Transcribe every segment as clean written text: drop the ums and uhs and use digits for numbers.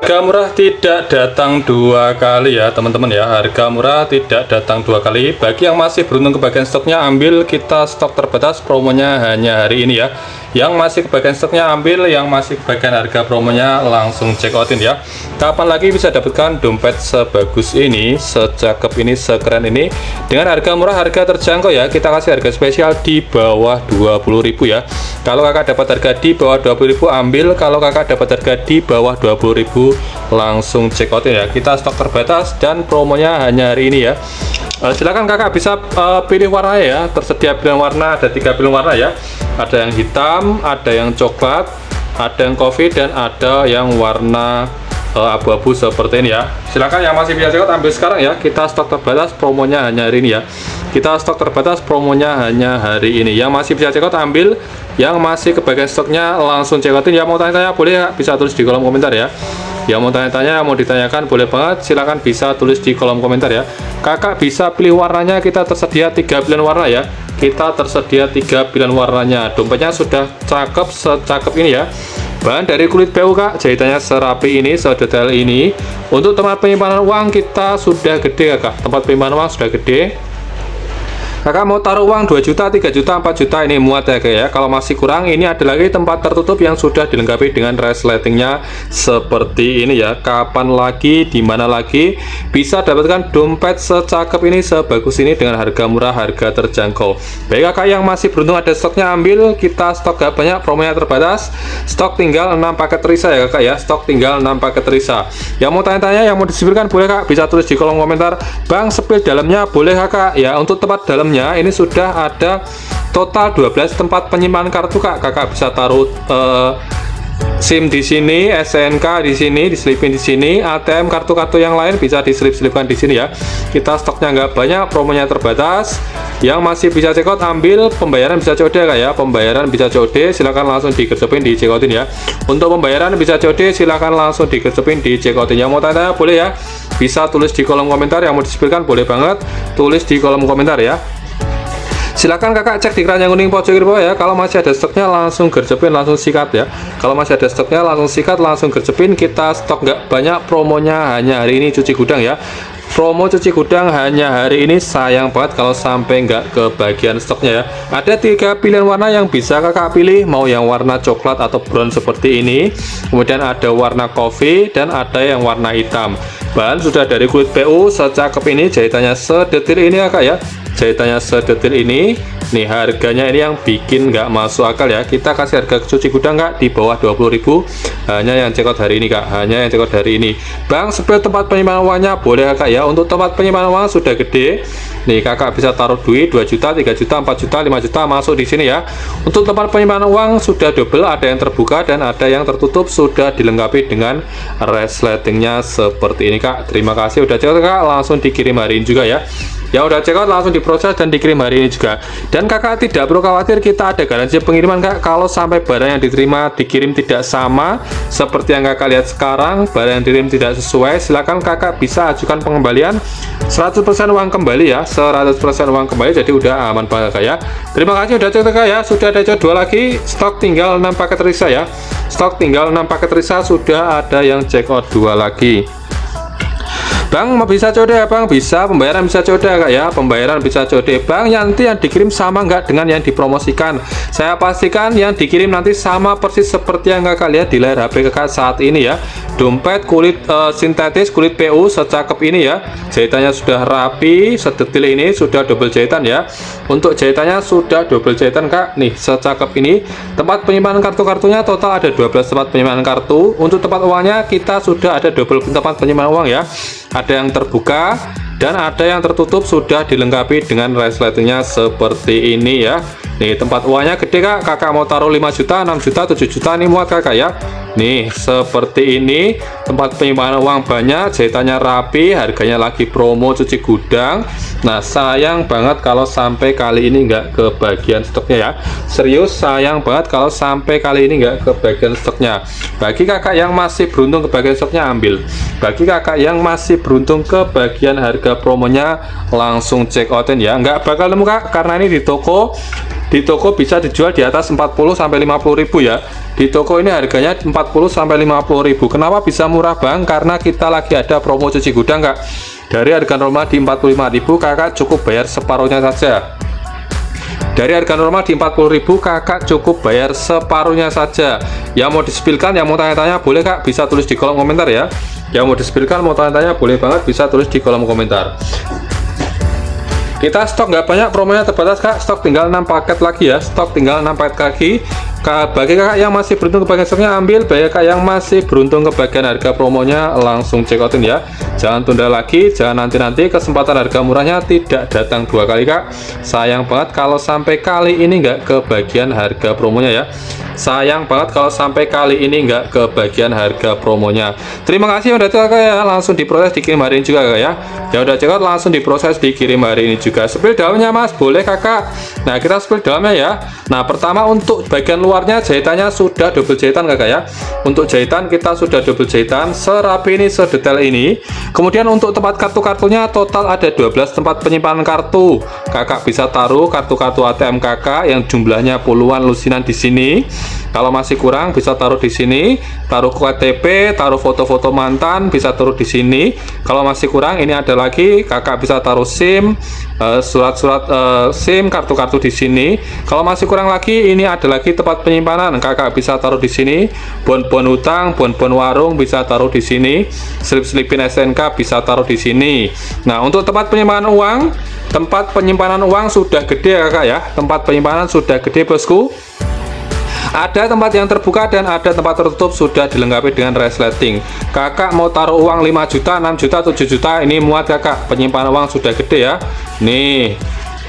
Harga murah tidak datang dua kali ya teman-teman ya. Harga murah tidak datang dua kali. Bagi yang masih beruntung kebagian stoknya, ambil, kita stok terbatas, promonya hanya hari ini ya. Yang masih kebagian stoknya ambil, yang masih kebagian harga promonya langsung check outin ya. Kapan lagi bisa dapatkan dompet sebagus ini, secakep ini, sekeren ini dengan harga murah, harga terjangkau ya. Kita kasih harga spesial di bawah 20.000 ya. Kalau kakak dapat harga di bawah 20.000 ambil, kalau kakak dapat harga di bawah 20.000 langsung check out ya. Kita stok terbatas dan promonya hanya hari ini ya. Silakan kakak bisa pilih warna ya. Tersedia pilihan warna, ada 3 pilihan warna ya. Ada yang hitam, ada yang coklat, ada yang coffee, dan ada yang warna abu-abu seperti ini ya. Silakan yang masih bisa check out ambil sekarang ya. Kita stok terbatas, promonya hanya hari ini ya. Kita stok terbatas, promonya hanya hari ini. Yang masih bisa check out ambil, yang masih kebagian stoknya langsung check outin. Yang mau tanya-tanya boleh ya, bisa tulis di kolom komentar ya. Yang mau tanya-tanya, mau ditanyakan boleh banget, silahkan bisa tulis di kolom komentar ya. Kakak bisa pilih warnanya, kita tersedia 3 pilihan warna ya. Kita tersedia 3 pilihan warnanya. Dompetnya sudah cakep, secakep ini ya. Bahan dari kulit PU kak, jahitannya serapi ini, sedetail ini. Untuk tempat penyimpanan uang kita sudah gede kak, tempat penyimpanan uang sudah gede. Kakak mau taruh uang 2 juta, 3 juta, 4 juta ini muat ya kak ya. Kalau masih kurang, ini ada lagi tempat tertutup yang sudah dilengkapi dengan resletingnya seperti ini ya. Kapan lagi, dimana lagi bisa dapatkan dompet secakep ini, sebagus ini dengan harga murah, harga terjangkau. Baik kakak yang masih beruntung ada stoknya ambil, kita stok gak banyak, promonya terbatas. Stok tinggal 6 paket Risa ya kakak ya. Stok tinggal 6 paket Risa. Yang mau tanya-tanya, yang mau disipilkan boleh kak, bisa tulis di kolom komentar. Bang, sepil dalamnya boleh kakak ya. Untuk tempat dalamnya ini sudah ada total 12 tempat penyimpanan kartu kak. Kakak bisa taruh SIM di sini, SNK di sini, diselipin di sini, ATM, kartu-kartu yang lain bisa diselip-selipkan di sini ya. Kita stoknya nggak banyak, promonya terbatas. Yang masih bisa check out ambil, pembayaran bisa COD kak ya. Pembayaran bisa COD, silahkan langsung digercepin di check outin ya. Untuk pembayaran bisa COD, silahkan langsung digercepin di check outin. Yang mau tanya boleh ya, bisa tulis di kolom komentar. Yang mau disipilkan boleh banget, tulis di kolom komentar ya. Silakan kakak cek di keranjang kuning pojok kiri bawah ya. Kalau masih ada stoknya langsung gercepin, langsung sikat ya. Kalau masih ada stoknya langsung sikat, langsung gercepin. Kita stok nggak banyak, promonya hanya hari ini cuci gudang ya. Promo cuci gudang hanya hari ini, sayang banget kalau sampai nggak kebagian stoknya ya. Ada 3 pilihan warna yang bisa kakak pilih, mau yang warna coklat atau brown seperti ini, kemudian ada warna coffee, dan ada yang warna hitam. Bahan sudah dari kulit PU, secakep ini, jahitannya sedetil ini ya kak ya. Jahitannya sedetil ini. Nih harganya ini yang bikin nggak masuk akal ya. Kita kasih harga cuci gudang kak di bawah 20.000, hanya yang check out hari ini kak, hanya yang check out hari ini. Bang, sepil tempat penyimpanan uangnya boleh kak ya. Untuk tempat penyimpanan uang sudah gede nih, kakak bisa taruh duit 2 juta, 3 juta, 4 juta, 5 juta masuk di sini ya. Untuk tempat penyimpanan uang sudah double, ada yang terbuka dan ada yang tertutup, sudah dilengkapi dengan resletingnya seperti ini kak. Terima kasih udah check out kak, langsung dikirim hari ini juga ya. Ya udah check out langsung diproses dan dikirim hari ini juga. Dan kakak tidak perlu khawatir, kita ada garansi pengiriman kak. Kalau sampai barang yang diterima dikirim tidak sama seperti yang kakak lihat sekarang, barang yang dikirim tidak sesuai, silakan kakak bisa ajukan pengembalian 100% uang kembali ya. 100% uang kembali, jadi udah aman banget kak ya. Terima kasih udah cek kak ya. Sudah ada dua lagi, stok tinggal 6 paket Risa ya. Stok tinggal 6 paket Risa, sudah ada yang check out 2 lagi. Bang, mau bisa COD ya bang? Bisa, pembayaran bisa COD ya kak ya. Pembayaran bisa COD. Bang, nanti yang dikirim sama nggak dengan yang dipromosikan? Saya pastikan yang dikirim nanti sama persis seperti yang kakak lihat di layar HP kakak saat ini ya. Dompet kulit sintetis, kulit PU secakep ini ya. Jahitannya sudah rapi, sedetil ini, sudah double jahitan ya. Untuk jahitannya sudah double jahitan kak. Nih, secakep ini. Tempat penyimpanan kartu-kartunya total ada 12 tempat penyimpanan kartu. Untuk tempat uangnya kita sudah ada double tempat penyimpanan uang ya. Ada yang terbuka dan ada yang tertutup, sudah dilengkapi dengan resletingnya seperti ini ya. Nih tempat uangnya gede kak, kakak mau taruh 5 juta, 6 juta, 7 juta, ini muat kakak ya. Nih seperti ini, tempat penyimpanan uang banyak, jahitannya rapi, harganya lagi promo cuci gudang. Nah sayang banget kalau sampai kali ini nggak kebagian stoknya ya. Serius sayang banget kalau sampai kali ini nggak kebagian stoknya. Bagi kakak yang masih beruntung kebagian stoknya ambil. Bagi kakak yang masih beruntung kebagian harga promonya langsung check outin ya. Nggak bakal nemu kak, karena ini di toko di toko bisa dijual di atas 40 sampai 50 ribu ya. Di toko ini harganya 40 sampai 50 ribu. Kenapa bisa murah bang? Karena kita lagi ada promo cuci gudang kak. Dari harga normal di 45.000 kakak cukup bayar separuhnya saja. Dari harga normal di 40.000 kakak cukup bayar separuhnya saja. Yang mau disepilkan, yang mau tanya-tanya boleh kak, bisa tulis di kolom komentar ya. Yang mau disepilkan, mau tanya-tanya boleh banget, bisa tulis di kolom komentar. Kita stok nggak banyak, promonya terbatas kak. Stok tinggal 6 paket lagi ya. Stok tinggal 6 paket lagi. Bagi kakak yang masih beruntung kebagian stoknya ambil, bagi kakak yang masih beruntung kebagian harga promonya langsung check outin ya. Jangan tunda lagi, jangan nanti-nanti, kesempatan harga murahnya tidak datang 2 kali kak. Sayang banget kalau sampai kali ini nggak kebagian harga promonya ya. Sayang banget kalau sampai kali ini nggak kebagian harga promonya. Terima kasih udah check out ya, langsung diproses dikirim hari ini juga kak ya. Ya udah check out langsung diproses dikirim hari ini juga. Spill dalamnya mas, boleh kakak. Nah kita spill dalamnya ya. Nah pertama untuk bagian luarnya jahitannya sudah double jahitan kakak ya. Untuk jahitan kita sudah double jahitan serapi ini, sedetail ini. Kemudian untuk tempat kartu-kartunya total ada 12 tempat penyimpanan kartu. Kakak bisa taruh kartu-kartu ATM kakak yang jumlahnya puluhan lusinan di sini. Kalau masih kurang bisa taruh di sini, taruh KTP, taruh foto-foto mantan, bisa taruh di sini. Kalau masih kurang ini ada lagi, kakak bisa taruh SIM, surat-surat SIM, kartu-kartu di sini. Kalau masih kurang lagi, ini ada lagi tempat penyimpanan, kakak bisa taruh di sini. Bon-bon utang, bon-bon warung bisa taruh di sini. Slip-slipin SNK bisa taruh di sini. Nah, untuk tempat penyimpanan uang sudah gede kakak ya. Tempat penyimpanan sudah gede bosku. Ada tempat yang terbuka dan ada tempat tertutup, sudah dilengkapi dengan resleting. Kakak mau taruh uang 5 juta, 6 juta, 7 juta, ini muat kakak. Penyimpanan uang sudah gede ya. Nih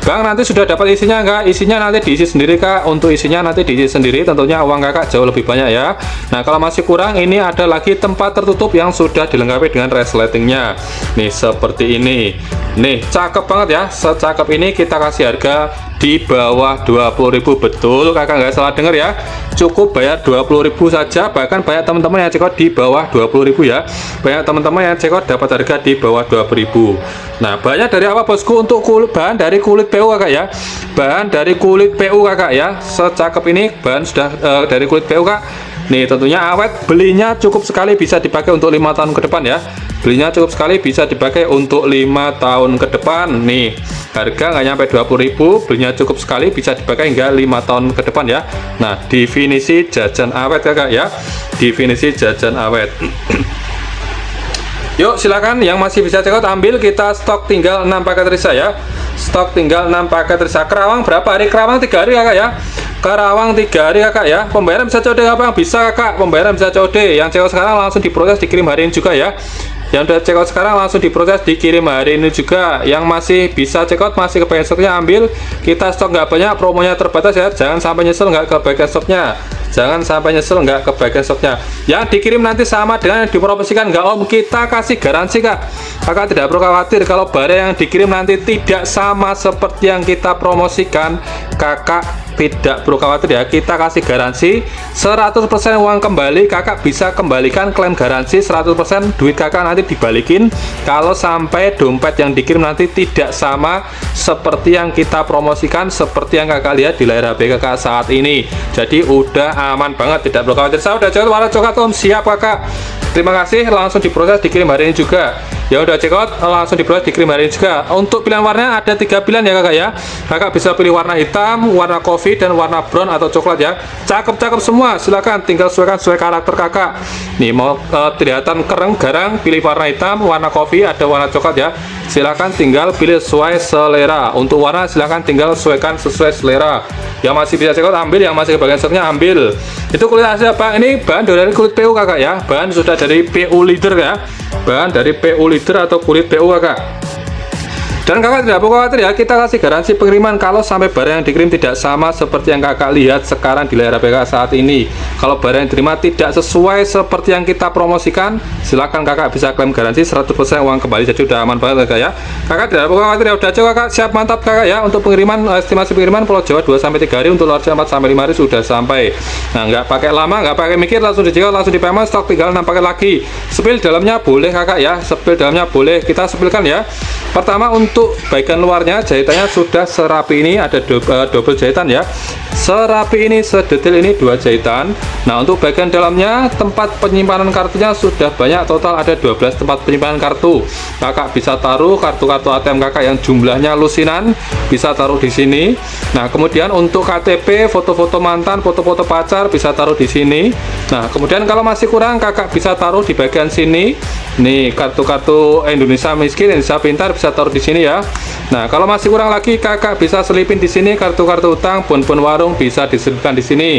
bang, nanti sudah dapat isinya enggak? Isinya nanti diisi sendiri kak. Untuk isinya nanti diisi sendiri, tentunya uang kakak jauh lebih banyak ya. Nah kalau masih kurang, ini ada lagi tempat tertutup yang sudah dilengkapi dengan resletingnya. Nih seperti ini. Nih cakep banget ya. Secakep ini kita kasih harga di bawah 20.000. Betul kakak, nggak salah dengar ya. Cukup bayar 20.000 saja. Bahkan banyak teman-teman yang cekot di bawah 20.000 ya. Banyak teman-teman yang cekot dapat harga di bawah 20.000. Nah banyak dari apa bosku? Untuk bahan dari kulit PU kakak ya. Bahan dari kulit PU kakak ya. Secakep ini bahan sudah dari kulit PU kak. Nih tentunya awet, belinya cukup sekali bisa dipakai untuk 5 tahun ke depan ya. Belinya cukup sekali bisa dipakai untuk 5 tahun ke depan. Nih harga nggak nyampe 20.000, belinya cukup sekali bisa dipakai hingga 5 tahun ke depan ya. Nah definisi jajan awet kakak ya. Definisi jajan awet. Yuk silakan yang masih bisa check out ambil, kita stok tinggal 6 paket risa ya. Stok tinggal 6 paket risa. Kerawang berapa hari? Kerawang 3 hari kakak ya. Kerawang 3 hari kakak ya. Pembayaran bisa COD apa? Bisa kakak, pembayaran bisa COD. Yang check out sekarang langsung diproses dikirim hari ini juga ya. Yang udah check out sekarang langsung diproses dikirim hari ini juga. Yang masih bisa check out, masih kebagian stoknya ambil. Kita stok nggak banyak, promonya terbatas ya. Jangan sampai nyesel nggak kebagian stoknya. Jangan sampai nyesel nggak kebagian stoknya. Yang dikirim nanti sama dengan yang dipromosikan nggak om, kita kasih garansi kak. Kakak tidak perlu khawatir kalau barang yang dikirim nanti tidak sama seperti yang kita promosikan. Kakak tidak perlu khawatir ya, kita kasih garansi 100% uang kembali. Kakak bisa kembalikan, klaim garansi 100%, duit kakak nanti dibalikin kalau sampai dompet yang dikirim nanti tidak sama seperti yang kita promosikan, seperti yang kakak lihat di layar HP kakak saat ini. Jadi udah aman banget, tidak perlu khawatir. Saya udah jauh warna coklat om, siap kakak. Terima kasih, langsung diproses dikirim hari ini juga. Ya udah check out, langsung diproses dikirim hari ini juga. Untuk pilihan warna ada 3 pilihan ya kakak ya. Kakak bisa pilih warna hitam, warna kopi, dan warna brown atau coklat ya. Cakep-cakep semua, silakan tinggal sesuaikan sesuai karakter kakak. Nih mau kelihatan keren garang, pilih warna hitam, warna kopi, ada warna coklat ya. Silakan tinggal pilih sesuai selera. Untuk warna silakan tinggal sesuaikan sesuai selera. Yang masih bisa check out ambil, yang masih kebagian stoknya ambil. Itu kulit asli apa? Ini bahan dari kulit PU kakak ya. Bahan sudah dari PU leader ya. Bahan dari PU leader atau kulit PU kakak. Dan kakak tidak perlu khawatir ya, kita kasih garansi pengiriman kalau sampai barang yang dikirim tidak sama seperti yang kakak lihat sekarang di layar HP kakak saat ini. Kalau barang yang diterima tidak sesuai seperti yang kita promosikan, silakan kakak bisa klaim garansi 100% uang kembali. Jadi udah aman banget kakak ya. Kakak tidak perlu khawatir ya, udah coba kakak siap mantap kakak ya. Untuk pengiriman, estimasi pengiriman Pulau Jawa 2-3 hari, untuk luar Jawa 4-5 hari sudah sampai. Nah nggak pakai lama, nggak pakai mikir, langsung dijawab, langsung di payment. Stok tinggal 6 paket lagi. Sepil dalamnya boleh kakak ya, sepil dalamnya boleh, kita sepilkan ya. Pertama untuk bagian luarnya jahitannya sudah serapi ini, ada double jahitan ya, serapi ini, sedetail ini 2 jahitan. Nah untuk bagian dalamnya tempat penyimpanan kartunya sudah banyak, total ada 12 tempat penyimpanan kartu. Kakak bisa taruh kartu-kartu ATM kakak yang jumlahnya lusinan, bisa taruh di sini. Nah kemudian untuk KTP, foto-foto mantan, foto-foto pacar bisa taruh di sini. Nah kemudian kalau masih kurang kakak bisa taruh di bagian sini. Nih kartu-kartu Indonesia Miskin, Indonesia Pintar bisa taruh di sini ya. Nah kalau masih kurang lagi kakak bisa selipin di sini kartu-kartu utang, bon-bon warung bisa diselipkan di sini.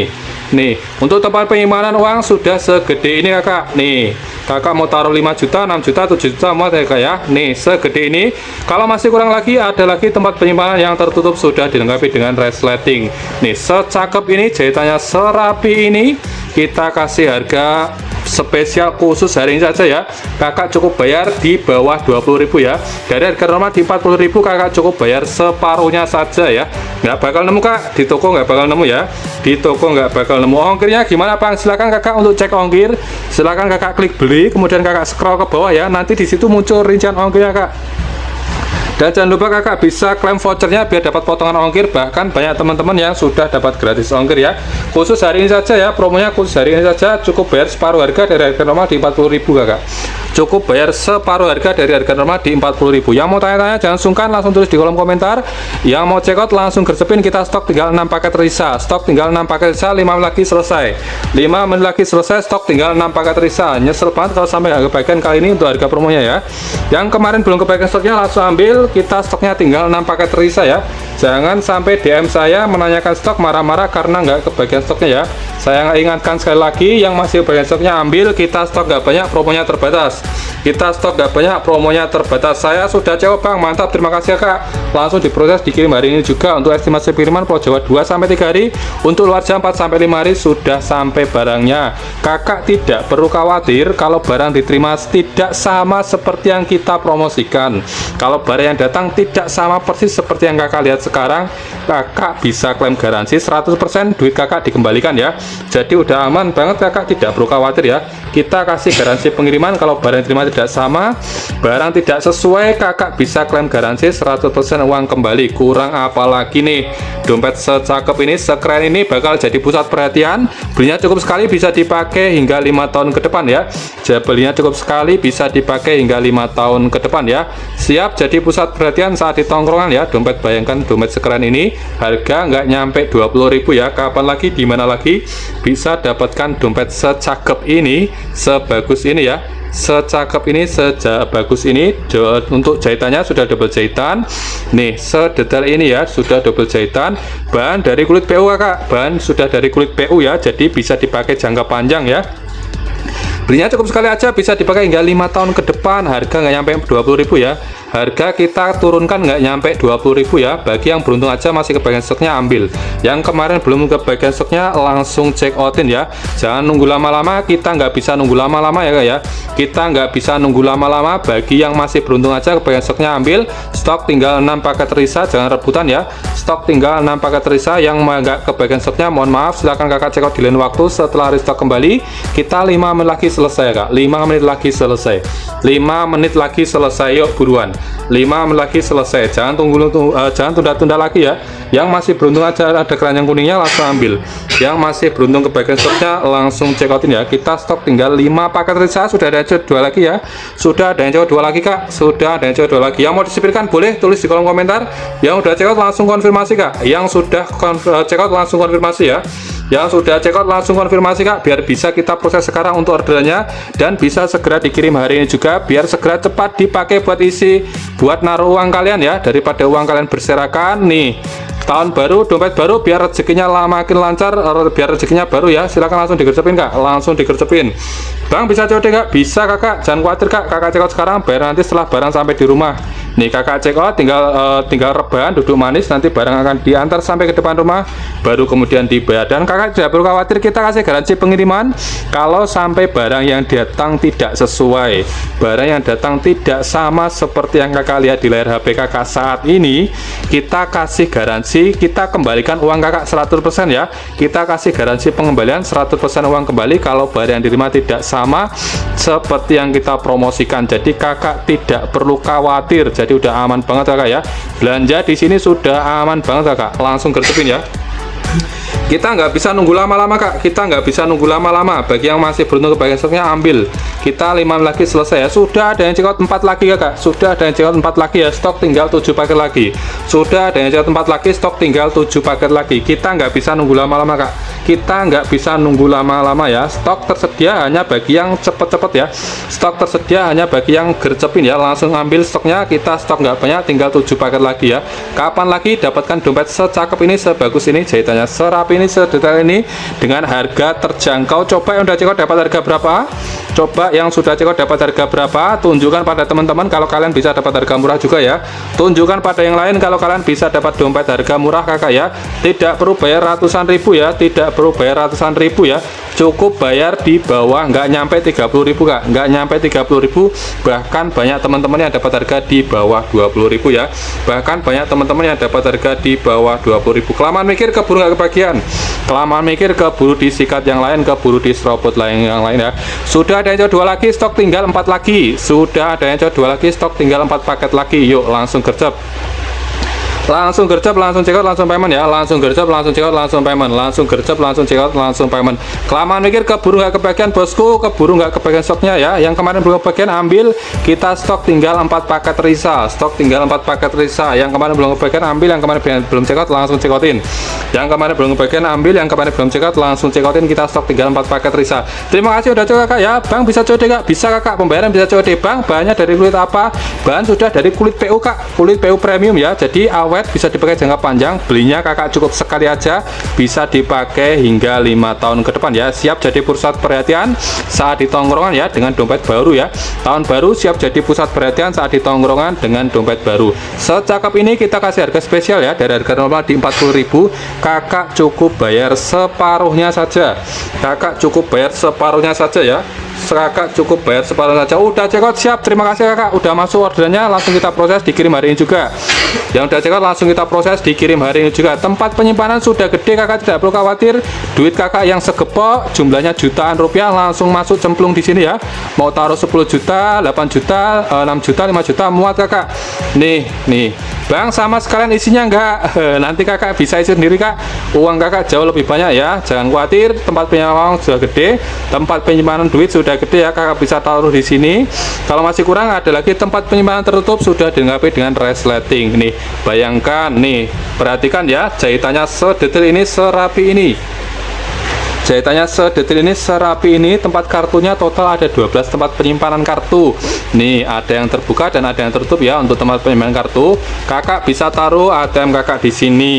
Nih untuk tempat penyimpanan uang sudah segede ini kakak. Nih kakak mau taruh 5 juta, 6 juta, 7 juta mau kakak ya. Nih segede ini. Kalau masih kurang lagi ada lagi tempat penyimpanan yang tertutup sudah dilengkapi dengan resleting. Nih secakep ini, jahitannya serapi ini, kita kasih harga spesial khusus hari ini saja ya. Kakak cukup bayar di bawah 20.000 ya. Dari harga normal di 40.000 kakak cukup bayar separuhnya saja ya. Nggak bakal nemu kak, di toko nggak bakal nemu ya. Di toko nggak bakal nemu. Ongkirnya gimana bang? Silahkan kakak untuk cek ongkir, silahkan kakak klik beli, kemudian kakak scroll ke bawah ya. Nanti di situ muncul rincian ongkirnya kak. Dan jangan lupa kakak bisa klaim vouchernya biar dapat potongan ongkir. Bahkan banyak teman-teman yang sudah dapat gratis ongkir ya. Khusus hari ini saja ya, promonya khusus hari ini saja, cukup bayar separuh harga dari harga normal di 40.000 kakak. Cukup bayar separuh harga dari harga normal di 40.000. Yang mau tanya-tanya jangan sungkan, langsung tulis di kolom komentar. Yang mau check out langsung gercepin, kita stok tinggal 6 paket Risa. Stok tinggal 6 paket Risa, 5 menit lagi selesai. 5 menit lagi selesai, stok tinggal 6 paket Risa. Nyesel banget kalau sampai nggak kebagian kali ini untuk harga promonya ya. Yang kemarin belum kebagian stoknya langsung ambil, kita stoknya tinggal 6 paket Risa ya. Jangan sampai DM saya menanyakan stok marah-marah karena nggak kebagian stoknya ya. Saya ingatkan sekali lagi, yang masih kebagian stoknya ambil, kita stok nggak banyak, promonya terbatas. Kita stok nggak banyak, promonya terbatas. Saya sudah jawab bang, mantap, terima kasih ya kak. Langsung diproses, dikirim hari ini juga. Untuk estimasi pengiriman Pulau Jawa 2-3 hari, untuk luar Jawa 4-5 hari sudah sampai barangnya. Kakak tidak perlu khawatir kalau barang diterima tidak sama seperti yang kita promosikan. Kalau barang yang datang tidak sama persis seperti yang kakak lihat sekarang, kakak bisa klaim garansi 100% duit kakak dikembalikan ya. Jadi udah aman banget, kakak tidak perlu khawatir ya. Kita kasih garansi pengiriman, kalau barang diterima tidak sama, barang tidak sesuai, kakak bisa klaim garansi 100% uang kembali. Kurang apa lagi nih, dompet secakep ini, sekeren ini bakal jadi pusat perhatian. Belinya cukup sekali bisa dipakai hingga 5 tahun ke depan ya. Jadi belinya cukup sekali bisa dipakai hingga 5 tahun ke depan ya. Siap jadi pusat perhatian saat di tongkrongan ya. Dompet, bayangkan dompet sekeren ini harga nggak nyampe 20.000 ya. Kapan lagi, dimana lagi bisa dapatkan dompet secakep ini, sebagus ini ya, secakep ini, sebagus ini. Untuk jahitannya sudah double jahitan nih, sedetail ini ya, sudah double jahitan. Bahan dari kulit PU kakak, bahan sudah dari kulit PU ya, jadi bisa dipakai jangka panjang ya. Belinya cukup sekali aja, bisa dipakai hingga 5 tahun ke depan. Harga nggak nyampe 20.000 ya. Harga kita turunkan nggak nyampe 20.000 ya. Bagi yang beruntung aja masih kebagian stoknya ambil. Yang kemarin belum kebagian stoknya langsung check outin ya. Jangan nunggu lama-lama, kita nggak bisa nunggu lama-lama ya kak ya. Kita nggak bisa nunggu lama-lama. Bagi yang masih beruntung aja kebagian stoknya ambil. Stok tinggal 6 paket Risa, jangan rebutan ya. Stok tinggal 6 paket Risa. Yang nggak kebagian stoknya mohon maaf, silahkan kakak check out di lain waktu. Setelah restock kembali, kita 5 menit lagi selesai kak. 5 menit lagi selesai. 5 menit lagi selesai, yuk buruan. 5 menit lagi selesai, jangan jangan tunda-tunda lagi ya. Yang masih beruntung aja ada keranjang kuningnya langsung ambil. Yang masih beruntung kebagian stoknya langsung check outin ya. Kita stok tinggal 5 paket Risa. Sudah ada yang cewek 2 lagi ya. Sudah ada yang cewek 2 lagi kak. Sudah ada yang cewek 2 lagi. Yang mau disipirkan boleh tulis di kolom komentar. Yang udah check out langsung konfirmasi kak. Yang sudah check out langsung konfirmasi ya. Yang sudah check out langsung konfirmasi kak, biar bisa kita proses sekarang untuk orderannya dan bisa segera dikirim hari ini juga, biar segera cepat dipakai buat isi, buat naruh uang kalian ya, daripada uang kalian berserakan nih. Tahun baru, dompet baru, biar rezekinya makin lancar, biar rezekinya baru ya. Silahkan langsung digercepin kak, langsung digercepin. Bang bisa COD kak? Bisa kakak, jangan khawatir kak, kakak check out sekarang, bayar nanti setelah barang sampai di rumah. Nih kakak check out, tinggal rebahan, duduk manis, nanti barang akan diantar sampai ke depan rumah, baru kemudian dibayar. Dan kakak tidak perlu khawatir, kita kasih garansi pengiriman kalau sampai barang yang datang tidak sesuai, barang yang datang tidak sama seperti yang kakak lihat di layar HP kakak saat ini, kita kasih garansi, kita kembalikan uang kakak 100% ya. Kita kasih garansi pengembalian 100% uang kembali kalau barang yang diterima tidak sama seperti yang kita promosikan. Jadi kakak tidak perlu khawatir. Jadi udah aman banget kakak ya. Belanja di sini sudah aman banget kakak. Langsung gercepin ya. Kita nggak bisa nunggu lama-lama kak, kita nggak bisa nunggu lama-lama. Bagi yang masih beruntung kebagian stoknya, ambil. Kita 5 lagi selesai ya. Sudah ada yang check out 4 lagi kakak, sudah ada yang check out 4 lagi ya. Stok tinggal 7 paket lagi. Sudah ada yang check out 4 lagi, stok tinggal 7 paket lagi. Kita nggak bisa nunggu lama-lama kak, kita nggak bisa nunggu lama-lama ya. Stok tersedia hanya bagi yang cepet-cepet ya. Stok tersedia hanya bagi yang gercepin ya. Langsung ambil stoknya, kita stok nggak banyak, tinggal 7 paket lagi ya. Kapan lagi dapatkan dompet secakep ini, sebagus ini, jahitannya serapi ini, sedetail ini, dengan harga terjangkau. Coba yang udah check out dapat harga berapa? Coba yang sudah check out dapat harga berapa? Tunjukkan pada teman-teman kalau kalian bisa dapat harga murah juga ya. Tunjukkan pada yang lain kalau kalian bisa dapat dompet harga murah kakak ya. Tidak perlu bayar ratusan ribu ya, tidak perlu bayar ratusan ribu ya. Cukup bayar di bawah, nggak nyampe 30.000 kak, nggak nyampe 30.000. Bahkan banyak teman-teman yang dapat harga di bawah 20.000 ya. Bahkan banyak teman-teman yang dapat harga di bawah 20.000. Kelamaan mikir keburu nggak kebagian, kelamaan mikir keburu disikat yang lain, keburu diserobot yang lain ya. Sudah ada yang coba 2 lagi, stok tinggal 4 lagi. Sudah ada yang coba 2 lagi, stok tinggal 4 paket lagi. Yuk langsung gercep, langsung gercep, langsung check out, langsung payment ya. Langsung gercep, langsung check out, langsung payment. Langsung gercep, langsung check out, langsung payment. Kelamaan mikir keburu nggak kebagian bosku, keburu nggak kebagian stoknya ya. Yang kemarin belum kebagian ambil, kita stok tinggal 4 paket Risa, stok tinggal 4 paket Risa. Yang kemarin belum kebagian ambil, yang kemarin belum check out langsung check outin. Yang kemarin belum kebagian ambil, yang kemarin belum check out langsung check outin. Kita stok tinggal 4 paket Risa. Terima kasih udah coba kak ya. Bang bisa COD kak? Bisa kakak. Pembayaran bisa COD bang. Bahannya dari kulit apa? Bahan sudah dari kulit PU kak, kulit PU premium ya. Jadi awet, bisa dipakai jangka panjang. Belinya kakak cukup sekali aja, bisa dipakai hingga 5 tahun ke depan ya. Siap jadi pusat perhatian saat di tongkrongan ya, dengan dompet baru ya. Tahun baru siap jadi pusat perhatian saat di tongkrongan dengan dompet baru. Secakep ini kita kasih harga spesial ya, dari harga normal di 40.000, kakak cukup bayar separuhnya saja. Kakak cukup bayar separuhnya saja ya. Kakak cukup bayar separuh saja. Udah check out, siap. Terima kasih kakak, udah masuk orderannya, langsung kita proses dikirim hari ini juga. Yang udah check out langsung kita proses dikirim hari ini juga. Tempat penyimpanan sudah gede, kakak tidak perlu khawatir. Duit kakak yang segepok, jumlahnya jutaan rupiah, langsung masuk cemplung di sini ya. Mau taruh 10 juta, 8 juta, 6 juta, 5 juta, muat kakak. Nih bang, sama sekalian isinya enggak. Nanti kakak bisa isi sendiri kak. Uang kakak jauh lebih banyak ya. Jangan khawatir, tempat penyimpanan sudah gede, tempat penyimpanan duit sudah gede ya, kakak bisa taruh di sini. Kalau masih kurang, ada lagi tempat penyimpanan tertutup sudah dilengkapi dengan resleting. Nih bayangkan nih, perhatikan ya, jahitannya sedetail ini, serapi ini. Jahitannya sedetail ini, serapi ini. Tempat kartunya total ada 12 tempat penyimpanan kartu. Nih ada yang terbuka dan ada yang tertutup ya. Untuk tempat penyimpanan kartu, kakak bisa taruh ATM kakak di sini.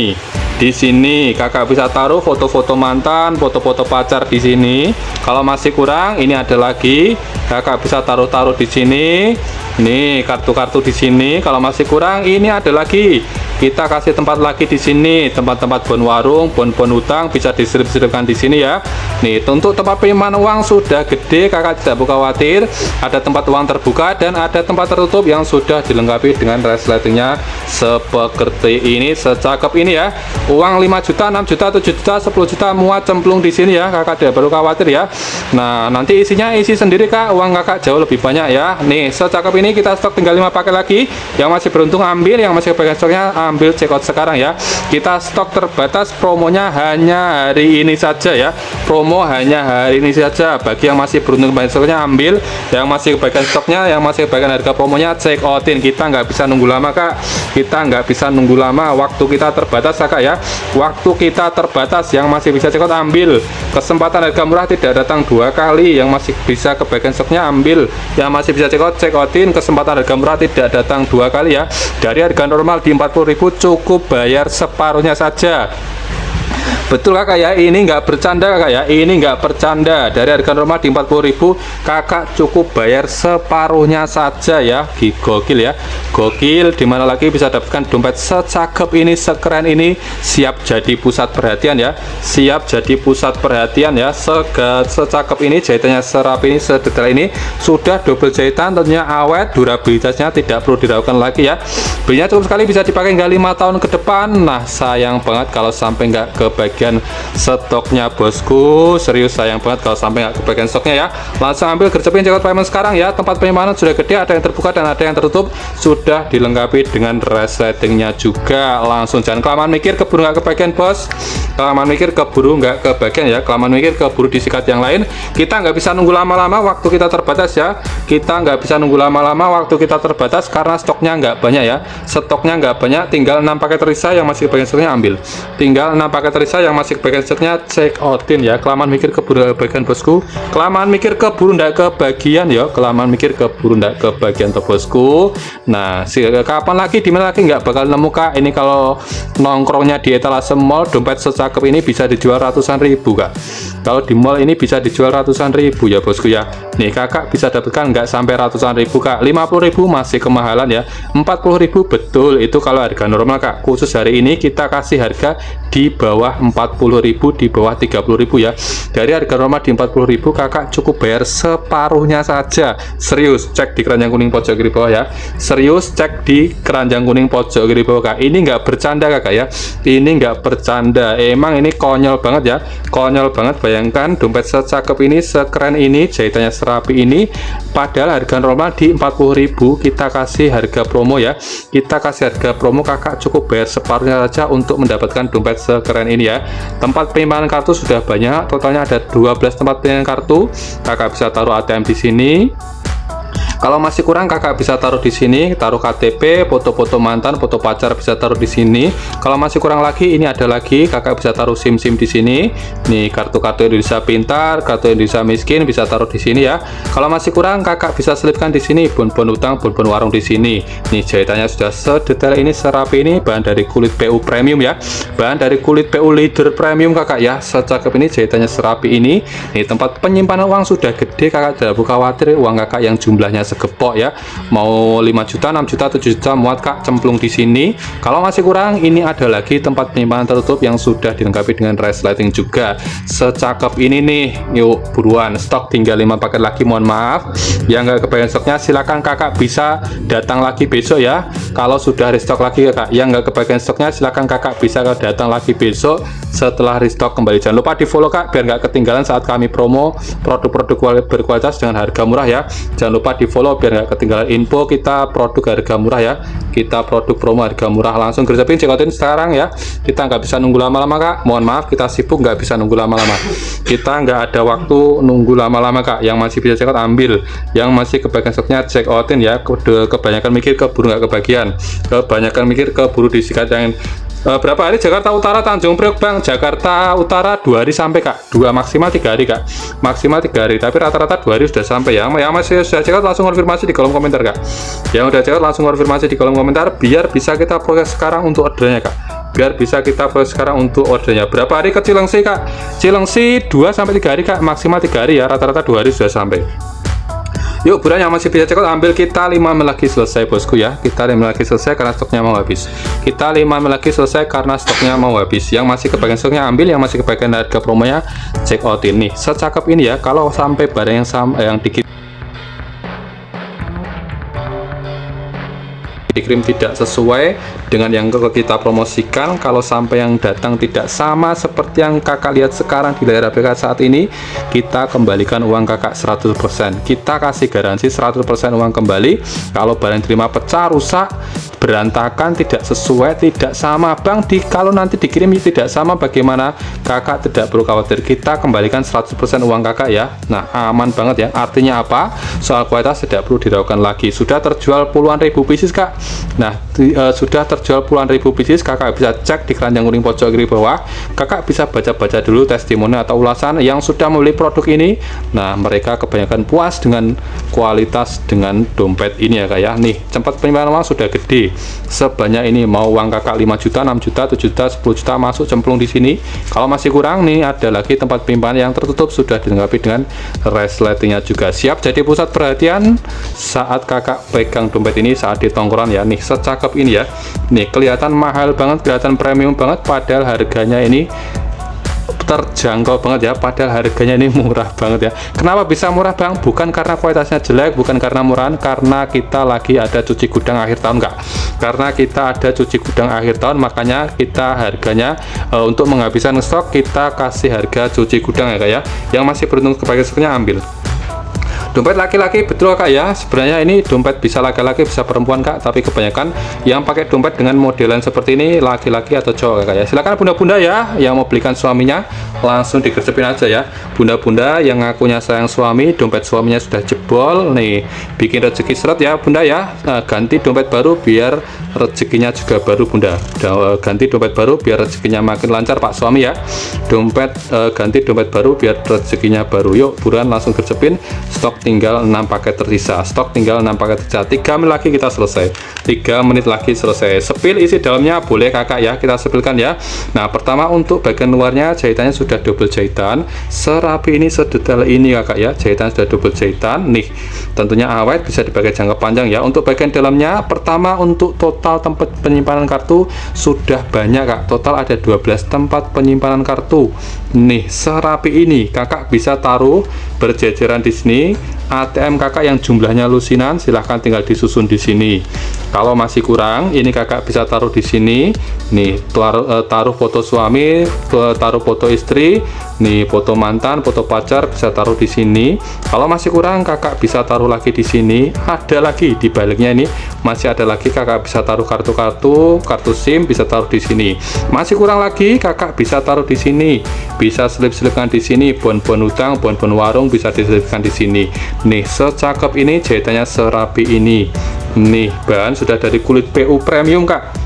Di sini kakak bisa taruh foto-foto mantan, foto-foto pacar di sini. Kalau masih kurang, ini ada lagi, kakak bisa taruh-taruh di sini. Nih kartu-kartu di sini. Kalau masih kurang, ini ada lagi, kita kasih tempat lagi di sini. Tempat-tempat bon warung, bon utang bisa diselip-selipkan di sini ya. Nih untuk tempat penyimpanan uang sudah gede, kakak tidak perlu khawatir. Ada tempat uang terbuka dan ada tempat tertutup yang sudah dilengkapi dengan resletingnya seperti ini, secakep ini ya. Uang 5 juta, 6 juta, 7 juta, 10 juta muat cemplung di sini ya, kakak tidak perlu khawatir ya. Nah nanti isinya isi sendiri kak, uang kakak jauh lebih banyak ya. Nih secakep ini kita stok tinggal 5 paket lagi. Yang masih beruntung ambil, yang masih kebagian stoknya ambil, check out sekarang ya. Kita stok terbatas, promonya hanya hari ini saja ya. Promo hanya hari ini saja. Bagi yang masih beruntung kebagian stoknya ambil, yang masih kebagian stoknya, yang masih kebagian harga promonya check outin. Kita nggak bisa nunggu lama kak, kita nggak bisa nunggu lama, waktu kita terbatas kakak ya. Waktu kita terbatas, yang masih bisa check out ambil. Kesempatan harga murah tidak datang 2 kali. Yang masih bisa kebagian stoknya ambil, yang masih bisa check out, check outin. Kesempatan harga murah tidak datang 2 kali ya. Dari harga normal di 40.000 cukup bayar separuhnya saja. Betul kakak ya, ini nggak bercanda kakak ya, ini nggak bercanda. Dari harga normal di 40.000 kakak cukup bayar separuhnya saja ya. Gokil ya, gokil. Dimana lagi bisa dapatkan dompet secakep ini, sekeren ini. Siap jadi pusat perhatian ya, siap jadi pusat perhatian ya. Secakep ini, jahitannya serapi ini, sedetail ini, sudah double jahitan, tentunya awet, durabilitasnya tidak perlu diragukan lagi ya. Belinya cukup sekali, bisa dipakai hingga 5 tahun ke depan. Nah sayang banget kalau sampai nggak kebagian stoknya bosku, serius sayang banget kalau sampai nggak kebagian stoknya ya. Langsung ambil gercepin cekot payment sekarang ya. Tempat penyimpanan sudah gede, ada yang terbuka dan ada yang tertutup, sudah dilengkapi dengan resletingnya juga. Langsung, jangan kelamaan mikir keburu nggak kebagian bos, kelamaan mikir keburu nggak kebagian ya, kelamaan mikir keburu disikat yang lain. Kita nggak bisa nunggu lama-lama, waktu kita terbatas ya, kita nggak bisa nunggu lama-lama, waktu kita terbatas karena stoknya nggak banyak ya, stoknya nggak banyak. Tinggal 6 paket risa yang masih kebagian stoknya ambil, tinggal 6 paket risa yang masih kebagian stoknya check outin ya. Kelamaan mikir keburu kebagian bosku, kelamaan mikir keburu ndak kebagian ya, kelamaan mikir keburu ndak kebagian tuh bosku. Nah kapan lagi, dimana lagi nggak bakal nemu kak. Ini kalau nongkrongnya di etalase mall, dompet secakep ini bisa dijual ratusan ribu kak. Kalau di mall ini bisa dijual ratusan ribu ya bosku ya. Nih kakak bisa dapatkan nggak sampai ratusan ribu kak, 50.000 masih kemahalan ya, 40.000 betul itu kalau harga normal kak. Khusus hari ini kita kasih harga di bawah 40.000, di bawah 30.000 ya. Dari harga normal di 40.000 kakak cukup bayar separuhnya saja. Serius, cek di keranjang kuning pojok kiri bawah ya, serius cek di keranjang kuning pojok kiri bawah kak. Ini nggak bercanda kakak ya, ini nggak bercanda, emang ini konyol banget ya, konyol banget. Bayangkan dompet secakep ini, sekeren ini, jahitannya serapi ini, padahal harga normal di 40.000 kita kasih harga promo ya, kita kasih harga promo kakak cukup bayar separuhnya saja untuk mendapatkan dompet sekeren ini ya. Tempat penyimpanan kartu sudah banyak, totalnya ada 12 tempat penyimpanan kartu. Kakak bisa taruh ATM di sini. Kalau masih kurang kakak bisa taruh di sini, taruh KTP, foto-foto mantan, foto pacar bisa taruh di sini. Kalau masih kurang lagi, ini ada lagi, kakak bisa taruh SIM-SIM di sini. Nih kartu-kartu Indonesia Pintar, kartu Indonesia Miskin bisa taruh di sini ya. Kalau masih kurang kakak bisa selipkan di sini, bon-bon utang, bon-bon warung di sini. Nih jahitannya sudah sedetail ini, serapi ini, bahan dari kulit PU premium ya. Bahan dari kulit PU leader premium kakak ya. Secakep ini, jahitannya serapi ini. Nih tempat penyimpanan uang sudah gede, kakak tidak perlu khawatir uang kakak yang jumlahnya segepok ya, mau 5 juta, 6 juta, 7 juta muat kak cemplung di sini. Kalau masih kurang, ini ada lagi tempat penyimpanan tertutup yang sudah dilengkapi dengan resleting juga. Secakep ini nih, yuk buruan, stok tinggal 5 paket lagi, mohon maaf yang nggak kebagian stoknya silakan kakak bisa datang lagi besok ya. Kalau sudah restock lagi kakak, yang nggak kebagian stoknya silakan kakak bisa datang lagi besok setelah restock kembali. Jangan lupa di follow kak biar nggak ketinggalan saat kami promo produk-produk berkualitas dengan harga murah ya. Jangan lupa di follow biar nggak ketinggalan info kita produk harga murah ya, kita produk promo harga murah. Langsung gercepin cekotin sekarang ya, kita nggak bisa nunggu lama-lama kak, mohon maaf kita sibuk nggak bisa nunggu lama-lama, kita nggak ada waktu nunggu lama-lama kak. Yang masih bisa cekot ambil, yang masih kebagian stoknya check outin ya. Kebanyakan mikir keburu nggak kebagian, kebanyakan mikir keburu disikat. Yang berapa hari Jakarta Utara Tanjung Priok Bang? Jakarta Utara 2 hari sampai kak, 2 maksimal 3 hari kak, maksimal 3 hari, tapi rata-rata 2 hari sudah sampai ya. Yang masih sudah cekot langsung konfirmasi di kolom komentar kak, yang udah cekot langsung konfirmasi di kolom komentar biar bisa kita proses sekarang untuk ordernya kak, biar bisa kita proses sekarang untuk ordernya. Berapa hari ke Cilengsi kak? Cilengsi 2 sampai 3 hari kak, maksimal 3 hari ya, rata-rata 2 hari sudah sampai. Yuk buruan yang masih bisa cekot ambil, kita 5 menit lagi selesai bosku ya, kita 5 menit lagi selesai karena stoknya mau habis, kita 5 menit lagi selesai karena stoknya mau habis. Yang masih kebagian stoknya ambil, yang masih kebagian harga promonya check out ini. Secakep ini ya, kalau sampai barang yang sama yang dikirim tidak sesuai dengan yang kita promosikan, kalau sampai yang datang tidak sama seperti yang kakak lihat sekarang di layar HP saat ini, kita kembalikan uang kakak 100%. Kita kasih garansi 100% uang kembali. Kalau barang terima pecah, rusak, berantakan, tidak sesuai, tidak sama bang, kalau nanti dikirim tidak sama bagaimana, kakak tidak perlu khawatir, kita kembalikan 100% uang kakak ya. Nah aman banget ya. Artinya apa? Soal kualitas tidak perlu diragukan lagi, sudah terjual puluhan ribu pieces kak, Nah, sudah terjual puluhan ribu pieces. Kakak bisa cek di keranjang kuning pojok kiri bawah. Kakak bisa baca-baca dulu testimoni atau ulasan yang sudah membeli produk ini. Nah, mereka kebanyakan puas dengan kualitas dengan dompet ini ya kak ya. Nih, tempat penyimpanan uang sudah gede sebanyak ini. Mau uang kakak 5 juta, 6 juta, 7 juta, 10 juta masuk cemplung di sini. Kalau masih kurang nih, ada lagi tempat penyimpanan yang tertutup sudah dilengkapi dengan resletingnya juga. Siap jadi pusat perhatian saat kakak pegang dompet ini saat di tongkrongan ya. Nih, secakep ini ya. Nih, kelihatan mahal banget, kelihatan premium banget, padahal harganya ini terjangkau banget ya, padahal harganya ini murah banget ya. Kenapa bisa murah bang? Bukan karena kualitasnya jelek, bukan karena murahan, karena kita lagi ada cuci gudang akhir tahun enggak. Karena kita ada cuci gudang akhir tahun, makanya kita harganya untuk menghabiskan stok kita kasih harga cuci gudang ya kak ya. Yang masih beruntung kebagian stoknya ambil. Dompet laki-laki betul kak ya, sebenarnya ini dompet bisa laki-laki bisa perempuan kak, tapi kebanyakan yang pakai dompet dengan modelan seperti ini laki-laki atau cowok kak ya. Silakan bunda-bunda ya yang mau belikan suaminya langsung digercepin aja ya. Bunda-bunda yang ngakunya sayang suami, dompet suaminya sudah jebol nih, bikin rezeki seret ya bunda ya. Ganti dompet baru biar rezekinya juga baru bunda. Ganti dompet baru biar rezekinya makin lancar pak suami ya. Ganti dompet baru biar rezekinya baru. Yuk buruan langsung gercepin, stok tinggal 6 paket tersisa, stok tinggal 6 paket tersisa. 3 menit lagi kita selesai, 3 menit lagi selesai. Sepil isi dalamnya boleh kakak ya, kita sepilkan ya. Nah, pertama untuk bagian luarnya jahitannya sudah double jahitan, serapi ini, sedetail ini kakak ya. Jahitan sudah double jahitan nih, tentunya awet, bisa dipakai jangka panjang ya. Untuk bagian dalamnya, pertama untuk total tempat penyimpanan kartu sudah banyak kak, total ada 12 tempat penyimpanan kartu nih. Serapi ini kakak bisa taruh berjejeran di sini. ATM kakak yang jumlahnya lusinan silahkan tinggal disusun di sini. Kalau masih kurang, ini kakak bisa taruh di sini. Nih, taruh foto suami, taruh foto istri, nih foto mantan, foto pacar bisa taruh di sini. Kalau masih kurang, kakak bisa taruh lagi di sini. Ada lagi di baliknya ini, masih ada lagi kakak bisa taruh kartu-kartu, kartu SIM bisa taruh di sini. Masih kurang lagi, kakak bisa taruh di sini. Bisa selip-selipkan di sini, bon-bon utang, bon-bon warung bisa diselipkan di sini. Nih, secakep ini, jahitannya serapi ini. Nih, bahan sudah dari kulit PU premium kak.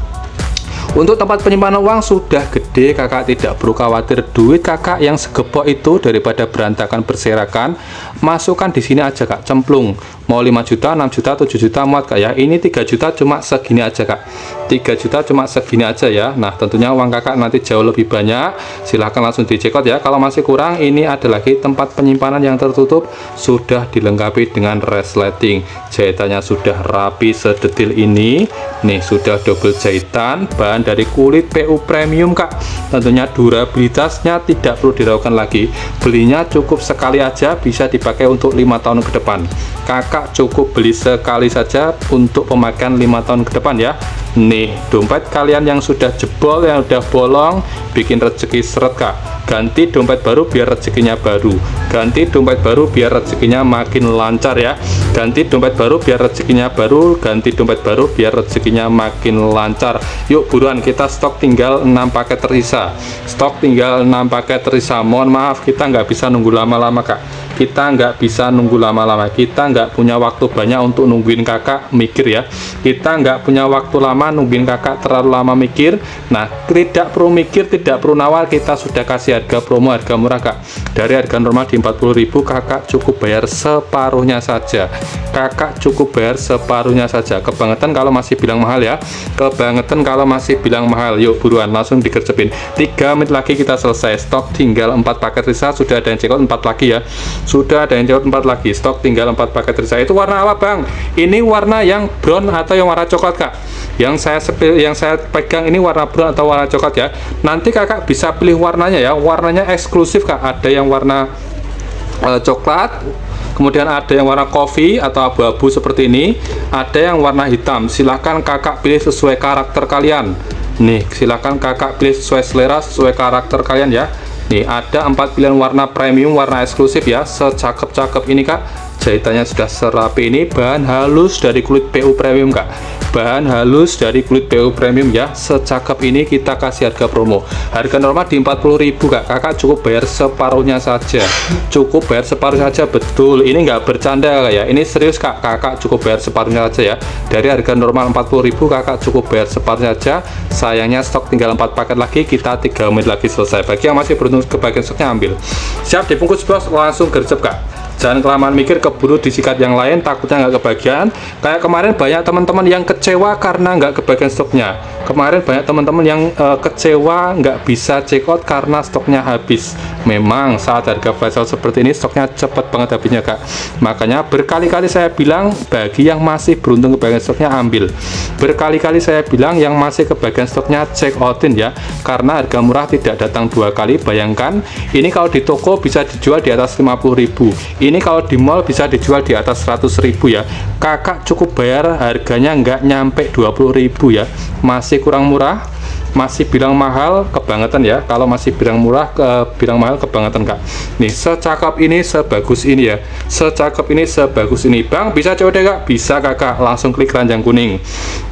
Untuk tempat penyimpanan uang sudah gede, kakak tidak perlu khawatir duit kakak yang segepok itu daripada berantakan berserakan. Masukkan di sini aja kak, cemplung. Mau 5 juta, 6 juta, 7 juta muat kak ya. Ini 3 juta cuma segini aja kak. 3 juta cuma segini aja ya. Nah, tentunya uang kakak nanti jauh lebih banyak. Silahkan langsung dicekot ya. Kalau masih kurang, ini ada lagi tempat penyimpanan yang tertutup sudah dilengkapi dengan resleting. Jahitannya sudah rapi sedetil ini. Nih, sudah double jahitan, bahan dari kulit PU premium kak. Tentunya durabilitasnya tidak perlu diragukan lagi. Belinya cukup sekali aja, bisa dipakai untuk 5 tahun ke depan. Kakak cukup beli sekali saja untuk pemakaian 5 tahun ke depan ya. Nih, dompet kalian yang sudah jebol, yang udah bolong, bikin rezeki seret kak. Ganti dompet baru biar rezekinya baru. Ganti dompet baru biar rezekinya makin lancar ya. Ganti dompet baru biar rezekinya baru. Ganti dompet baru biar rezekinya makin lancar. Yuk buruan, kita stok tinggal 6 paket tersisa. Stok tinggal 6 paket tersisa. Mohon maaf, kita nggak bisa nunggu lama-lama kak. Kita nggak bisa nunggu lama-lama. Kita nggak punya waktu banyak untuk nungguin kakak mikir ya. Kita nggak punya waktu lama nungguin kakak terlalu lama mikir. Nah, tidak perlu mikir, tidak perlu nawar. Kita sudah kasih harga promo, harga murah kak. Dari harga normal di 40.000, kakak cukup bayar separuhnya saja. Kakak cukup bayar separuhnya saja. Kebangetan kalau masih bilang mahal ya. Kebangetan kalau masih bilang mahal. Yuk buruan, langsung digercepin. 3 menit lagi kita selesai. Stok tinggal 4 paket tersisa. Sudah ada yang cekot 4 lagi ya. Sudah ada yang cekot 4 lagi. Stok tinggal 4 paket tersisa. Itu warna apa bang? Ini warna yang brown atau yang warna coklat kak? Yang saya pegang ini warna brown atau warna coklat ya. Nanti kakak bisa pilih warnanya ya. Warnanya eksklusif kak. Ada yang warna coklat, kemudian ada yang warna kopi atau abu-abu seperti ini, ada yang warna hitam. Silahkan kakak pilih sesuai karakter kalian. Nih, silahkan kakak pilih sesuai selera, sesuai karakter kalian ya. Nih, ada 4 pilihan warna premium, warna eksklusif ya. Secakep-cakep ini kak. jahitannya sudah serapi ini. Bahan halus dari kulit PU premium kak, bahan halus dari kulit PU premium ya. Secakep ini kita kasih harga promo, harga normal di 40.000 kak. Kakak cukup bayar separuhnya saja, cukup bayar separuh saja. Betul, ini nggak bercanda kak ya, ini serius kak. Kakak cukup bayar separuhnya saja ya. Dari harga normal 40.000 kakak cukup bayar separuhnya saja. Sayangnya stok tinggal 4 paket lagi, kita 3 menit lagi selesai. Bagi yang masih beruntung kebagian stoknya ambil, siap dibungkus bos, langsung gercep kak. Jangan kelamaan mikir, keburu disikat yang lain, takutnya nggak kebagian. Kayak kemarin banyak teman-teman yang kecewa karena nggak kebagian stoknya. Kemarin banyak teman-teman yang kecewa nggak bisa check out karena stoknya habis. Memang saat harga flash sale seperti ini stoknya cepet banget habisnya kak. Makanya berkali-kali saya bilang, bagi yang masih beruntung kebagian stoknya ambil. Berkali-kali saya bilang yang masih kebagian stoknya check outin ya, karena harga murah tidak datang 2 kali. Bayangkan ini kalau di toko bisa dijual di atas 50.000, ini kalau di mall bisa dijual di atas 100.000 ya. Kakak cukup bayar harganya nggak nyampe 20.000 ya, masih kurang murah. Masih bilang mahal kebangetan ya. Kalau masih bilang murah bilang mahal kebangetan kak. Nih secakep ini, sebagus ini ya, secakep ini, sebagus ini. Bang bisa COD kak? Bisa kakak, langsung klik keranjang kuning,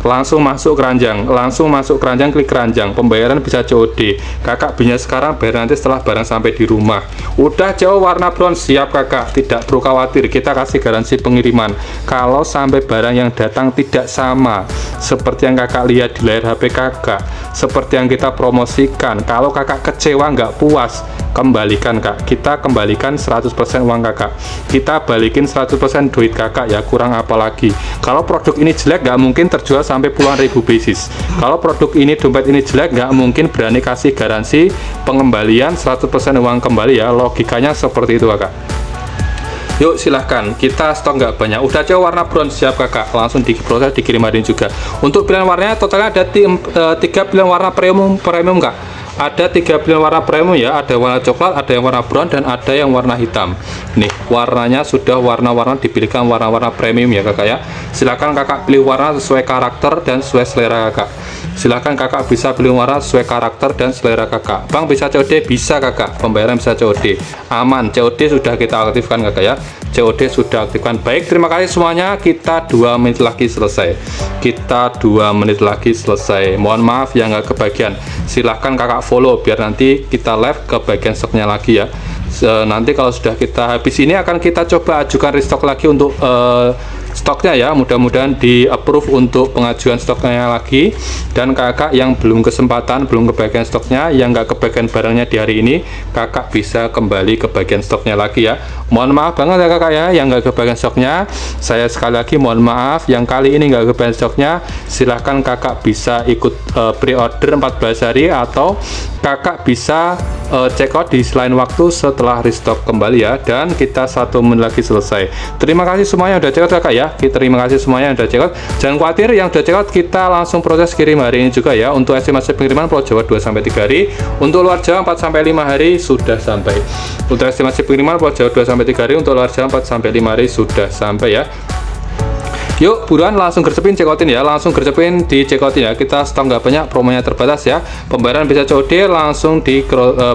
langsung masuk keranjang, langsung masuk keranjang, klik keranjang. Pembayaran bisa COD. Kakak belinya sekarang, bayar nanti setelah barang sampai di rumah. Udah jauh warna bronze, siap kakak, tidak perlu khawatir, kita kasih garansi pengiriman. Kalau sampai barang yang datang tidak sama seperti yang kakak lihat di layar HP kakak, seperti yang kita promosikan, kalau kakak kecewa nggak puas, kembalikan kak, kita kembalikan 100% uang kakak, kita balikin 100% duit kakak ya, kurang apa lagi. Kalau produk ini jelek nggak mungkin terjual sampai puluhan ribu pieces. Kalau produk ini, dompet ini jelek, nggak mungkin berani kasih garansi pengembalian 100% uang kembali ya, logikanya seperti itu kakak. Yuk silahkan, kita stok nggak banyak. Udah jauh warna bronze, siap kakak, langsung diproses dikirim hari ini juga. Untuk pilihan warnanya totalnya ada 3 pilihan warna premium kak. Ada 3 pilihan warna premium ya, ada warna coklat, ada yang warna brown, dan ada yang warna hitam. Nih warnanya sudah warna-warna dipilihkan warna-warna premium ya kakak ya. Silakan kakak pilih warna sesuai karakter dan sesuai selera kakak. Silakan kakak bisa pilih warna sesuai karakter dan selera kakak. Bang bisa COD? Bisa kakak, pembayaran bisa COD, aman. COD sudah kita aktifkan kakak ya, COD sudah aktifkan. Baik, terima kasih semuanya, kita 2 menit lagi selesai, kita 2 menit lagi selesai. Mohon maaf yang nggak kebagian, silahkan kakak follow biar nanti kita live ke bagian stoknya lagi ya. Nanti kalau sudah kita habis ini akan kita coba ajukan restock lagi untuk stoknya ya, mudah-mudahan di approve untuk pengajuan stoknya lagi. Dan kakak yang belum kesempatan, belum kebagian stoknya, yang nggak kebagian barangnya di hari ini, kakak bisa kembali ke bagian stoknya lagi ya. Mohon maaf banget ya kakak ya yang nggak kebagian stoknya. Saya sekali lagi mohon maaf yang kali ini nggak kebagian stoknya. Silahkan kakak bisa ikut pre-order 14 hari, atau kakak bisa check out di selain waktu setelah restock kembali ya. Dan kita 1 menit lagi selesai. Terima kasih semuanya udah check out kakak ya. Terima kasih semuanya yang udah check out. Jangan khawatir yang udah check out, kita langsung proses kirim hari ini juga ya. Untuk estimasi pengiriman Pulau Jawa 2-3 hari, untuk luar Jawa 4-5 hari sudah sampai. Untuk estimasi pengiriman Pulau Jawa 2-3 hari, untuk luar Jawa 4-5 hari sudah sampai ya. Yuk buruan langsung gercepin, check outin ya, langsung gercepin di check outin ya. Kita stok nggak banyak, promonya terbatas ya. Pembayaran bisa COD, langsung di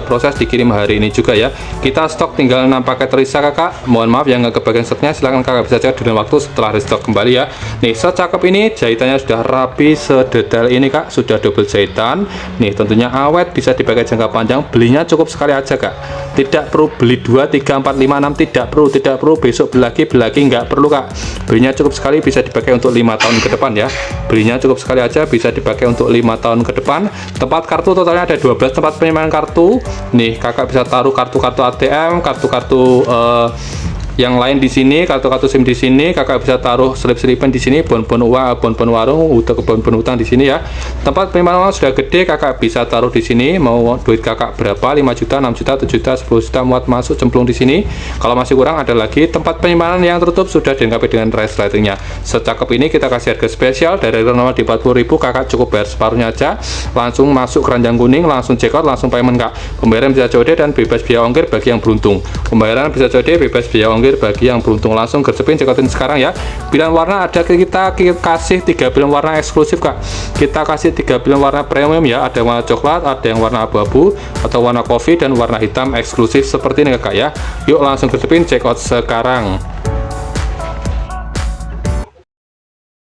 proses dikirim hari ini juga ya. Kita stok tinggal 6 paket terisa kakak. Mohon maaf yang nggak kebagian stoknya, silahkan kakak bisa cek dengan waktu setelah restock kembali ya. Nih secakep ini, jahitannya sudah rapi sedetail ini kak, sudah double jahitan. Nih tentunya awet, bisa dipakai jangka panjang. Belinya cukup sekali aja kak, tidak perlu beli 2, 3, 4, 5, 6, tidak perlu besok beli lagi, nggak perlu kak. Belinya cukup sekali, bisa dipakai untuk 5 tahun ke depan ya. Belinya cukup sekali aja, bisa dipakai untuk 5 tahun ke depan. Tempat kartu totalnya ada 12 tempat penyimpanan kartu. Nih kakak bisa taruh kartu-kartu ATM, kartu-kartu yang lain di sini, kartu-kartu SIM di sini. Kakak bisa taruh slip-slipan di sini, bon-bon uang, bon-bon warung, bon-bon utang di sini ya. Tempat penyimpanan uang sudah gede, kakak bisa taruh di sini. Mau duit kakak berapa? 5 juta, 6 juta, 7 juta, 10 juta, muat masuk cemplung di sini. Kalau masih kurang ada lagi. Tempat penyimpanan yang tertutup sudah dilengkapi dengan resletingnya. Secakep ini kita kasih harga spesial dari normal di 40.000, kakak cukup bayar separuhnya aja. Langsung masuk keranjang kuning, langsung check out, langsung payment kak. Pembayaran bisa COD dan bebas biaya ongkir bagi yang beruntung. Pembayaran bisa COD, bebas biaya ongkir bagi yang beruntung. Langsung gercepin, cekotin sekarang ya. Pilihan warna ada, kita kasih 3 pilihan warna eksklusif kak. Kita kasih 3 pilihan warna premium ya. Ada warna coklat, ada yang warna abu-abu, atau warna kopi, dan warna hitam eksklusif seperti ini kak ya. Yuk langsung gercepin, check out sekarang.